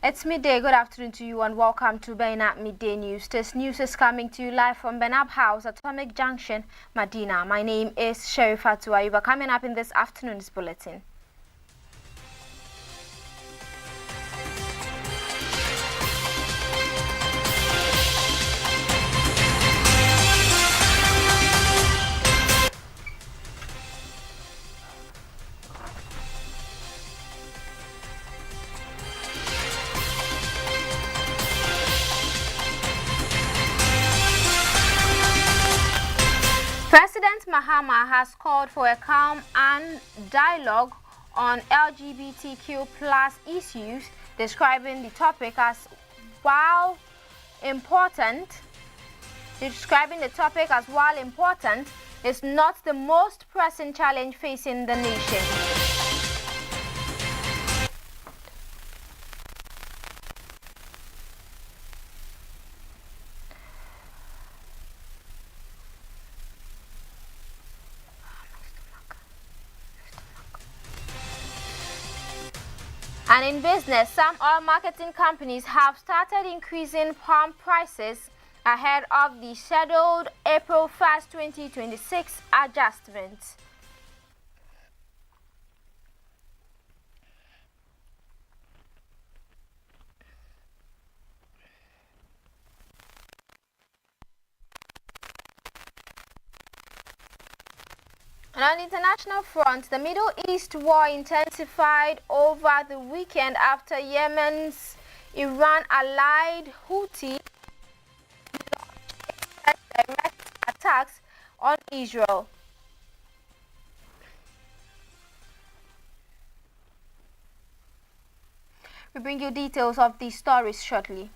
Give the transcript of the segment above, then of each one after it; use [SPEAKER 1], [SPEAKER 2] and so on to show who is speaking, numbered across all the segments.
[SPEAKER 1] It's midday. Good afternoon to you and welcome to Bainat Midday News. This news is coming to you live from Benab House, Atomic Junction, Medina. My name is Sherifatu Ayuba. Coming up in this afternoon's bulletin. President Mahama has called for a calm and dialogue on LGBTQ plus issues, describing the topic as while important, is not the most pressing challenge facing the nation. And in business, some oil marketing companies have started increasing palm prices ahead of the scheduled April 1st, 2026 adjustment. And on the international front, the Middle East war intensified over the weekend after Yemen's Iran-allied Houthi direct attacks on Israel. We bring you details of these stories shortly.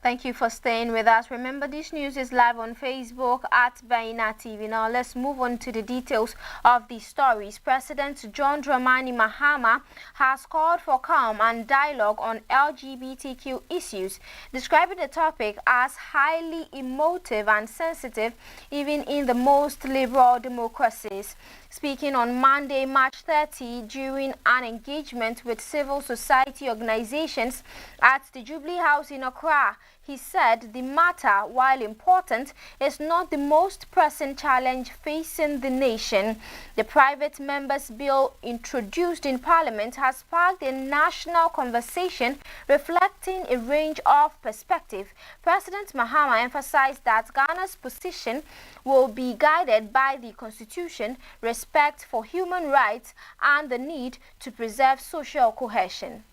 [SPEAKER 1] Thank you for staying with us. Remember, this news is live on Facebook at Bainat TV. Now, let's move on to the details of the stories. President John Dramani Mahama has called for calm and dialogue on LGBTQ issues, describing the topic as highly emotive and sensitive, even in the most liberal democracies. Speaking on Monday, March 30, during an engagement with civil society organizations at the Jubilee House in Accra, he said the matter, while important, is not the most pressing challenge facing the nation. The private members' bill introduced in Parliament has sparked a national conversation reflecting a range of perspectives. President Mahama emphasized that Ghana's position will be guided by the Constitution, respect for human rights, and the need to preserve social cohesion.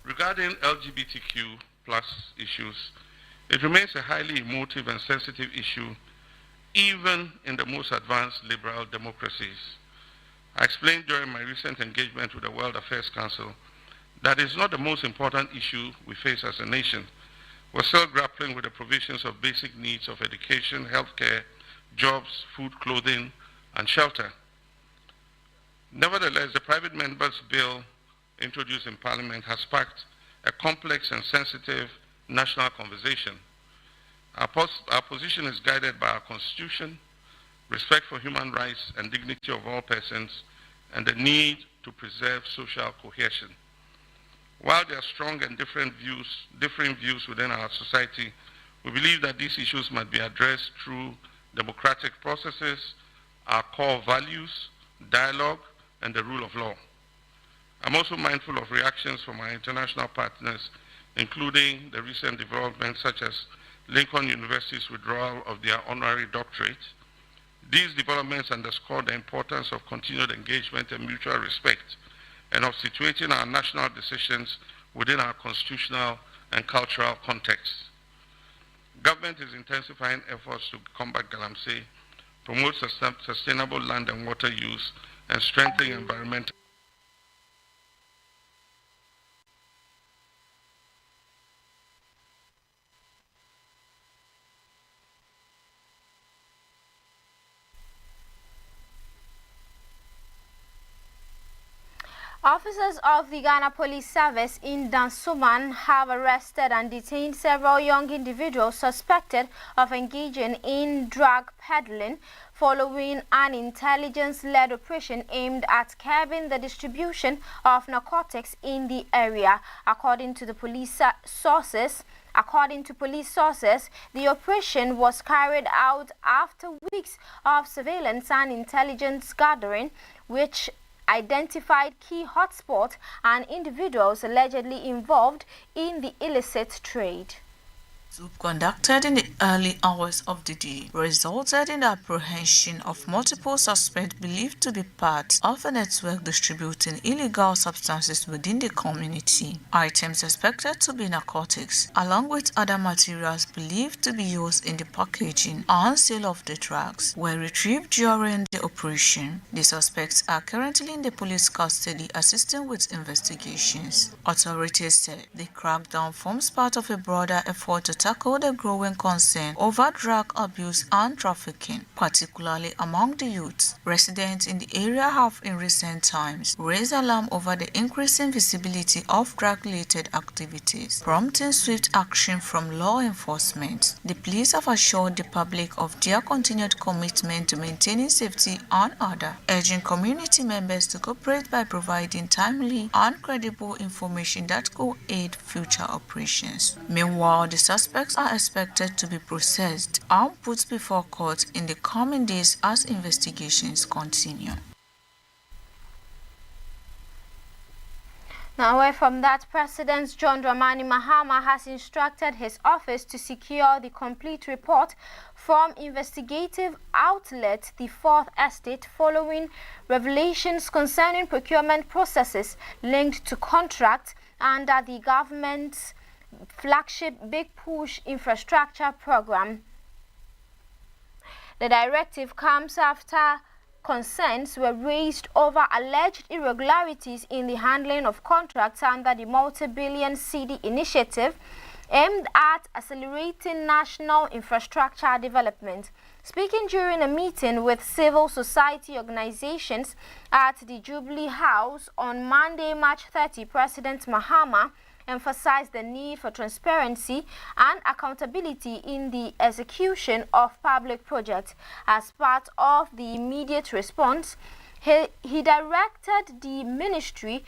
[SPEAKER 2] Regarding LGBTQ plus issues, it remains a highly emotive and sensitive issue, even in the most advanced liberal democracies. I explained during my recent engagement with the World Affairs Council that it's not the most important issue we face as a nation. We're still grappling with the provisions of basic needs of education, healthcare, jobs, food, clothing, and shelter. Nevertheless, the private members' bill introduced in Parliament has sparked a complex and sensitive national conversation. Our position is guided by our Constitution, respect for human rights and dignity of all persons, and the need to preserve social cohesion. While there are strong and differing views within our society, we believe that these issues must be addressed through democratic processes, our core values, dialogue, and the rule of law. I'm also mindful of reactions from our international partners, including the recent developments such as Lincoln University's withdrawal of their honorary doctorate. These developments underscore the importance of continued engagement and mutual respect, and of situating our national decisions within our constitutional and cultural context. Government is intensifying efforts to combat Galamsey, promote sustainable land and water use, and strengthen environmental
[SPEAKER 1] Officers of the Ghana Police Service in Dansoman have arrested and detained several young individuals suspected of engaging in drug peddling following an intelligence-led operation aimed at curbing the distribution of narcotics in the area. According to police sources, the operation was carried out after weeks of surveillance and intelligence gathering, which identified key hotspots and individuals allegedly involved in the illicit trade.
[SPEAKER 3] Conducted in the early hours of the day resulted in the apprehension of multiple suspects believed to be part of a network distributing illegal substances within the community. Items suspected to be narcotics, along with other materials believed to be used in the packaging and sale of the drugs, were retrieved during the operation. The suspects are currently in the police custody assisting with investigations. Authorities said the crackdown forms part of a broader effort to tackle the growing concern over drug abuse and trafficking, particularly among the youth. Residents in the area have in recent times raised alarm over the increasing visibility of drug-related activities, prompting swift action from law enforcement. The police have assured the public of their continued commitment to maintaining safety and order, urging community members to cooperate by providing timely and credible information that could aid future operations. Meanwhile, the suspects are expected to be processed and put before court in the coming days as investigations continue.
[SPEAKER 1] Now, away from that, President John Dramani Mahama has instructed his office to secure the complete report from investigative outlet The Fourth Estate following revelations concerning procurement processes linked to contracts under the government's flagship Big Push infrastructure program. The directive comes after concerns were raised over alleged irregularities in the handling of contracts under the multi-billion cedi initiative aimed at accelerating national infrastructure development. Speaking during a meeting with civil society organizations at the Jubilee House on Monday, March 30, President Mahama emphasized the need for transparency and accountability in the execution of public projects. As part of the immediate response, he directed the Ministry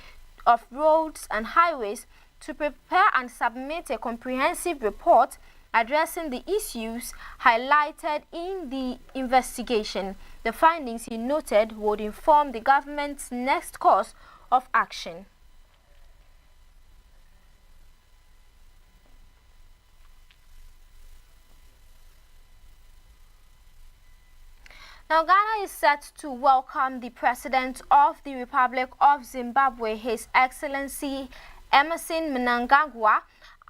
[SPEAKER 1] of Roads and Highways to prepare and submit a comprehensive report addressing the issues highlighted in the investigation. The findings, he noted, would inform the government's next course of action. Now, Ghana is set to welcome the President of the Republic of Zimbabwe, His Excellency Emmerson Mnangagwa,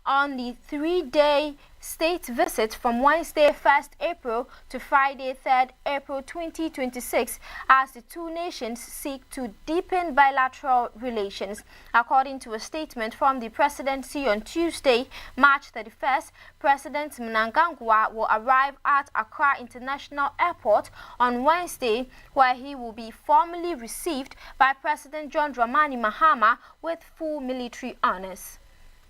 [SPEAKER 1] on the 3-day state visit from Wednesday 1st April to Friday 3rd April 2026 as the two nations seek to deepen bilateral relations. According to a statement from the presidency on Tuesday, March 31st, President Mnangagwa will arrive at Accra International Airport on Wednesday, where he will be formally received by President John Dramani Mahama with full military honors.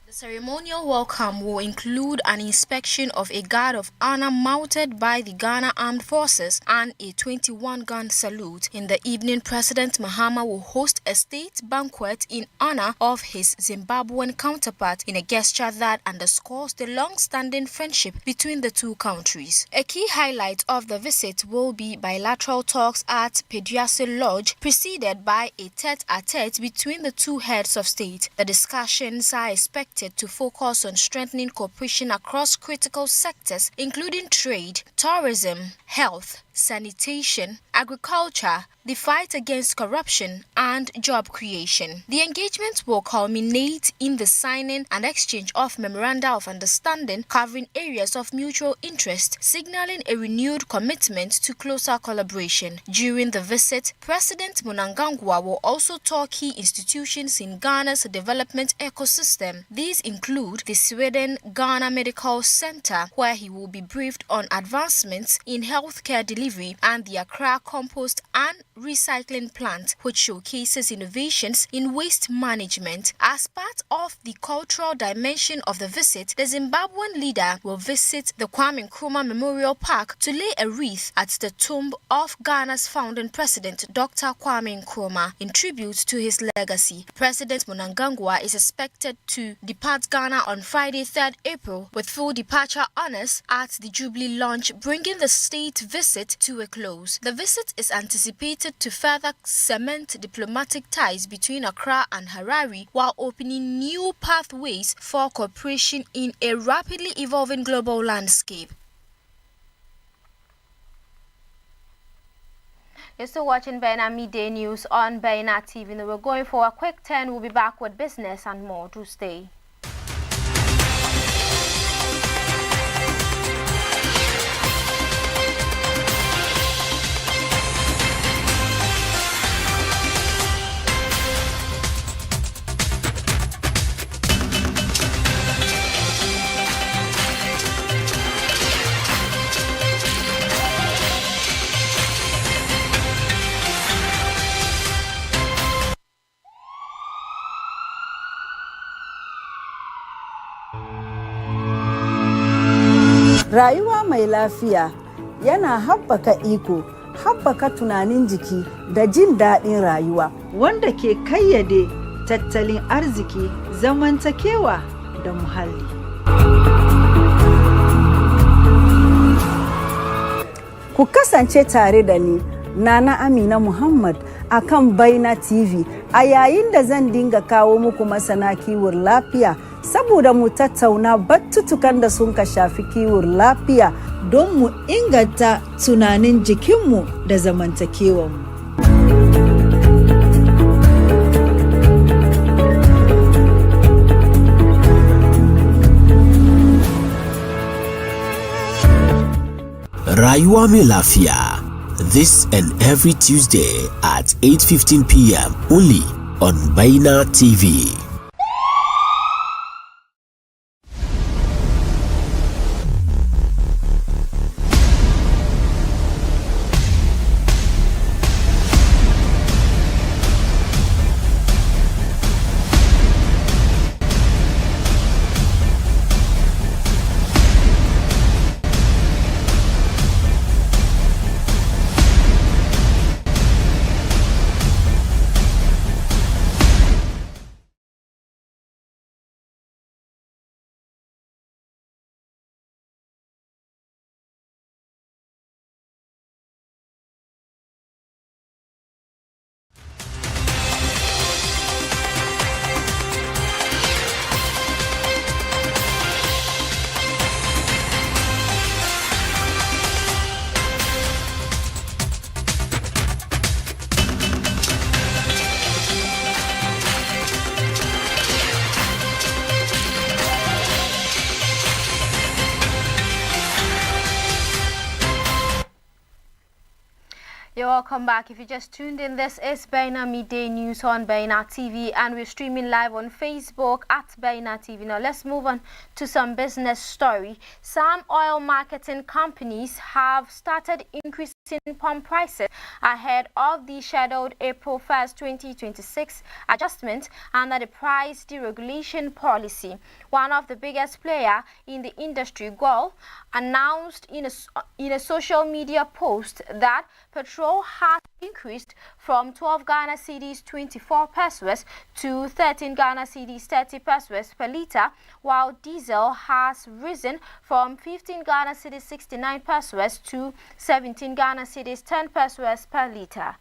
[SPEAKER 4] The ceremonial welcome will include an inspection of a guard of honor mounted by the Ghana Armed Forces and a 21-gun salute. In the evening, President Mahama will host a state banquet in honor of his Zimbabwean counterpart in a gesture that underscores the long-standing friendship between the two countries. A key highlight of the visit will be bilateral talks at Peduase Lodge, preceded by a tete-a-tete between the two heads of state. The discussions are expected to focus on strengthening cooperation across critical sectors, including trade, tourism, health, sanitation, agriculture, the fight against corruption, and job creation. The engagement will culminate in the signing and exchange of memoranda of understanding covering areas of mutual interest, signaling a renewed commitment to closer collaboration. During the visit, President Mnangagwa will also tour key institutions in Ghana's development ecosystem. These include the Sweden Ghana Medical Center, where he will be briefed on advancements in healthcare delivery delivery, and the Accra Compost and Recycling Plant, which showcases innovations in waste management. As part of the cultural dimension of the visit, the Zimbabwean leader will visit the Kwame Nkrumah Memorial Park to lay a wreath at the tomb of Ghana's founding president, Dr. Kwame Nkrumah, in tribute to his legacy. President Mnangagwa is expected to depart Ghana on Friday, 3rd April, with full departure honors at the Jubilee Lounge, bringing the state visit to a close. The visit is anticipated to further cement diplomatic ties between Accra and Harare, while opening new pathways for cooperation in a rapidly evolving global landscape.
[SPEAKER 1] You're still watching Baina Midday News on Baina TV. Now we're going for a quick turn. We'll be back with business and more. Do stay.
[SPEAKER 5] Rayuwa mai lafiya yana haɓaka iko, haɓaka tunanin jiki da jin daɗin rayuwa, wanda ke kayyade tattalin arziki, zamantakewa da muhalli. Ku kasance tare da ni, Nana Amina Muhammad, akan Baina TV, a yayin da zan dinga kawo muku masana kiwon lafiya, saboda mu tattauna batutukan da sun ka shafi kiwon lafiya don mu inganta tunanin jikinmu da zamantakewanmu.
[SPEAKER 6] Rayuwa mai lafiya, this and every Tuesday at 8:15 p.m. only on Baina TV.
[SPEAKER 1] You're welcome back. If you just tuned in, this is Baina Midday News on Baina TV, and we're streaming live on Facebook at Baina TV. Now let's move on to some business story. Some oil marketing companies have started increasing pump prices ahead of the scheduled April 1st, 2026 adjustment under the price deregulation policy. One of the biggest players in the industry, GOIL, announced in a social media post that petrol has increased from 12 Ghana cedis 24 pesos to 13 Ghana cedis 30 pesos per litre, while diesel has risen from 15 Ghana cedis 69 pesos to 17 Ghana cedis 10 pesos per litre.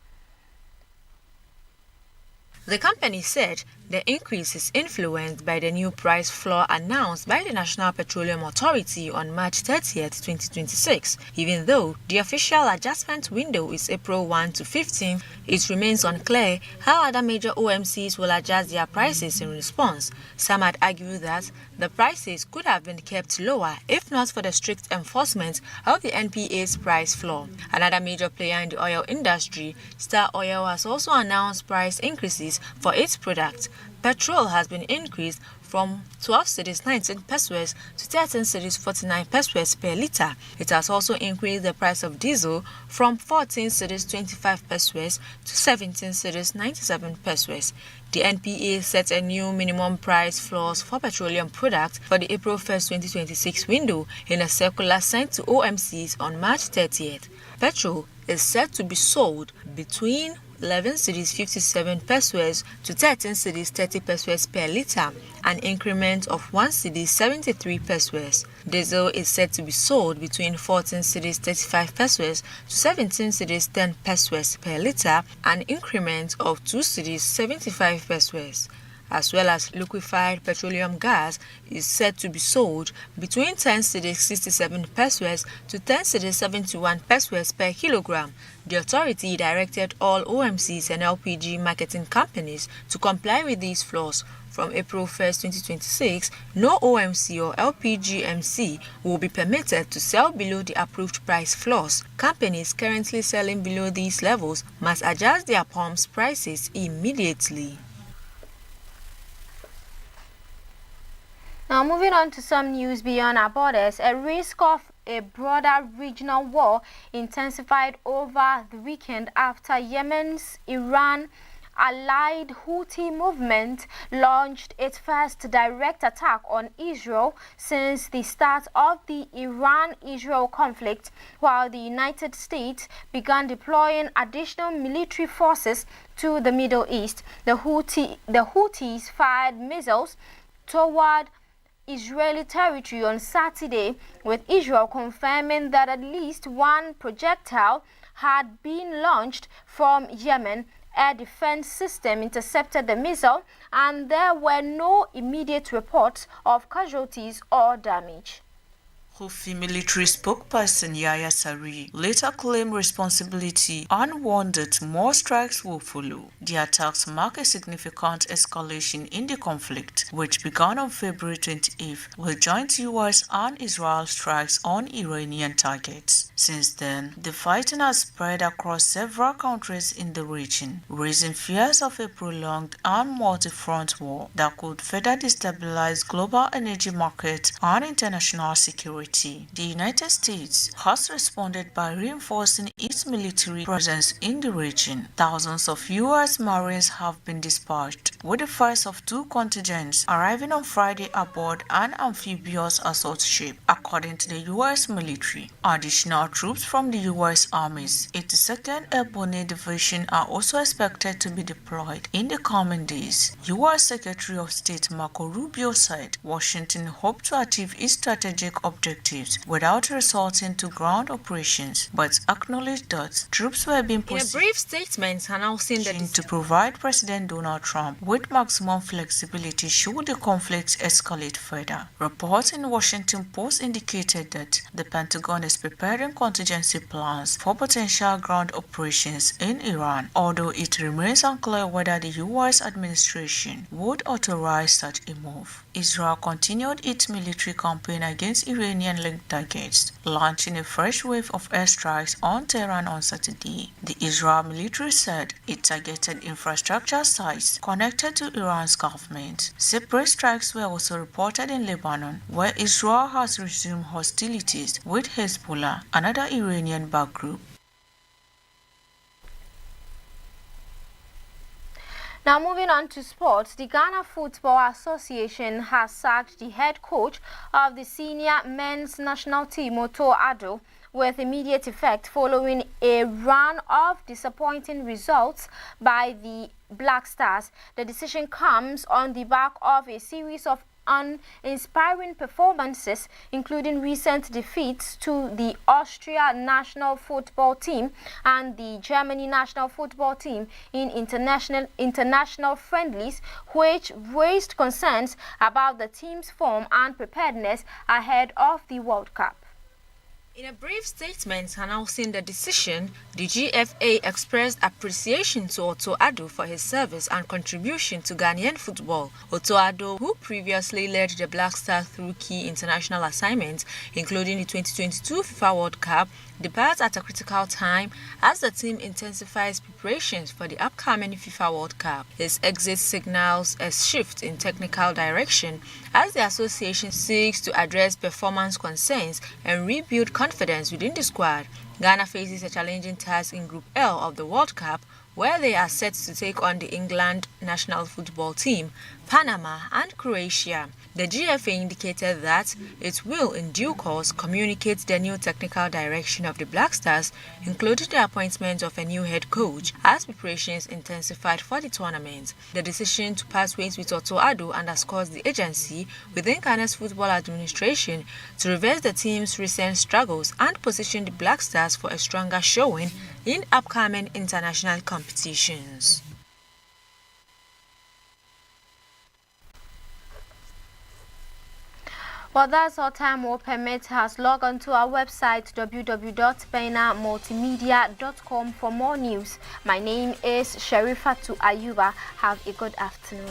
[SPEAKER 3] The company said the increase is influenced by the new price floor announced by the National Petroleum Authority on March 30th, 2026. Even though the official adjustment window is April 1 to 15, it remains unclear how other major OMCs will adjust their prices in response. Some had argued that the prices could have been kept lower if not for the strict enforcement of the NPA's price floor. Another major player in the oil industry, Star Oil, has also announced price increases for its products. Petrol has been increased from 12 cedis 19 pesos to 13 cedis 49 pesos per litre. It has also increased the price of diesel from 14 cedis 25 pesos to 17 cedis 97 pesos. The NPA set a new minimum price floor for petroleum products for the April 1st, 2026 window in a circular sent to OMCs on March 30th. Petrol is set to be sold between 11 cedis 57 pesos to 13 cedis 30 pesos per litre, an increment of 1 cedis 73 pesos. Diesel is set to be sold between 14 cedis 35 pesos to 17 cedis 10 pesos per litre, an increment of 2 cedis 75 pesos. As well as liquefied petroleum gas is set to be sold between 10 cedis 67 pesos to 10 cedis 71 pesos per kilogram. The authority directed all OMCs and LPG marketing companies to comply with these floors. From April 1st, 2026, no OMC or LPGMC will be permitted to sell below the approved price floors. Companies currently selling below these levels must adjust their pumps prices immediately.
[SPEAKER 1] Now moving on to some news beyond our borders, a risk of a broader regional war intensified over the weekend after Yemen's Iran-allied Houthi movement launched its first direct attack on Israel since the start of the Iran-Israel conflict, while the United States began deploying additional military forces to the Middle East. The Houthis fired missiles toward Israeli territory on Saturday, with Israel confirming that at least one projectile had been launched from Yemen. Air defense system intercepted the missile, and there were no immediate reports of casualties or damage.
[SPEAKER 3] Houthi military spokesperson Yahya Saree later claimed responsibility and warned that more strikes will follow. The attacks mark a significant escalation in the conflict, which began on February 28th with joint US and Israel strikes on Iranian targets. Since then, the fighting has spread across several countries in the region, raising fears of a prolonged and multi-front war that could further destabilize global energy markets and international security. The United States has responded by reinforcing its military presence in the region. Thousands of U.S. Marines have been dispatched, with the first of two contingents arriving on Friday aboard an amphibious assault ship, according to the U.S. military. Additional troops from the U.S. Army's 82nd Airborne Division are also expected to be deployed in the coming days. U.S. Secretary of State Marco Rubio said Washington hoped to achieve its strategic objectives without resorting to ground operations, but acknowledged that troops were being positioned
[SPEAKER 4] in a brief statement announcing
[SPEAKER 3] to provide President Donald Trump with maximum flexibility should the conflict escalate further. Reports in Washington Post indicated that the Pentagon is preparing contingency plans for potential ground operations in Iran, although it remains unclear whether the U.S. administration would authorize such a move. Israel continued its military campaign against Iranian-linked targets, launching a fresh wave of airstrikes on Tehran on Saturday. The Israel military said it targeted infrastructure sites connected to Iran's government. Separate strikes were also reported in Lebanon, where Israel has resumed hostilities with Hezbollah, another Iranian-backed group.
[SPEAKER 1] Now moving on to sports, the Ghana Football Association has sacked the head coach of the senior men's national team, Otto Addo, with immediate effect following a run of disappointing results by the Black Stars. The decision comes on the back of a series of uninspiring performances, including recent defeats to the Austria national football team and the Germany national football team in international friendlies, which raised concerns about the team's form and preparedness ahead of the World Cup.
[SPEAKER 4] In a brief statement announcing the decision, the GFA expressed appreciation to Otto Addo for his service and contribution to Ghanaian football. Otto Addo, who previously led the Black Stars through key international assignments, including the 2022 FIFA World Cup, departs at a critical time as the team intensifies preparations for the upcoming FIFA World Cup. His exit signals a shift in technical direction as the association seeks to address performance concerns and rebuild confidence within the squad. Ghana faces a challenging task in Group L of the World Cup, where they are set to take on the England national football team, Panama and Croatia. The GFA indicated that it will in due course communicate the new technical direction of the Black Stars, including the appointment of a new head coach, as preparations intensified for the tournament. The decision to part ways with Otto Addo underscores the agency within Ghana's football administration to reverse the team's recent struggles and position the Black Stars for a stronger showing in upcoming international competitions.
[SPEAKER 1] Well, that's all time will permit us. Log on to our website www.bainamultimedia.com for more news. My name is Sherifatu Ayuba. Have a good afternoon.